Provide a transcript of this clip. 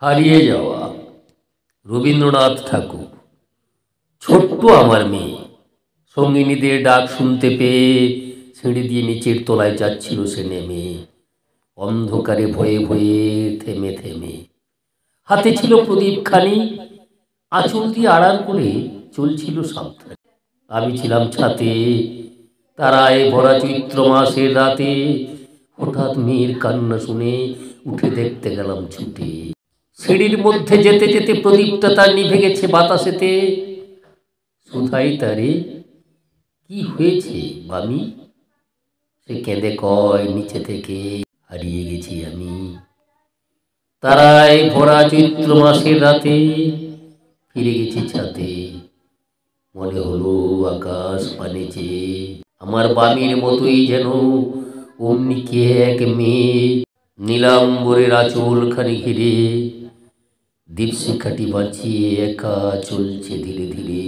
হারিয়ে যাওয়া রবীন্দ্রনাথ ঠাকুর। ছোট্ট আমার মেয়ে সঙ্গিনীদের ডাক শুনতে পেয়ে সিঁড়ি দিয়ে নিচের তলায় যাচ্ছিল সে নেমে, অন্ধকারে ভয়ে ভয়ে থেমে থেমে। হাতে ছিল প্রদীপখানি, আঁচল দিয়ে আড়াল করে চলছিল সাবধানে। আমি ছিলাম ছাতে, তারায় ভরা চৈত্র মাসের রাতে। হঠাৎ মেয়ের কান্না শুনে উঠে দেখতে গেলাম ছুটে। সিঁড়ির মধ্যে যেতে যেতে প্রদীপটা তার নিভে গেছে বাতাসেতে। শুধাই তারে, কি হয়েছে মামি? সে কেঁদে কয় নিচে থেকে, হারিয়ে গেছি আমি তারায় ভরা চৈত্র মাসের রাতে। ফিরে গেছি ছাতে, মনে হলো আকাশ পানে চেয়ে। আমার বামির মতোই যেন অমনি কে এক মেয়ে, নীলাম্বরের আঁচল খানি ঘিরে দীপশিখাটি বাঁচিয়ে একা চলছে ধীরে ধীরে।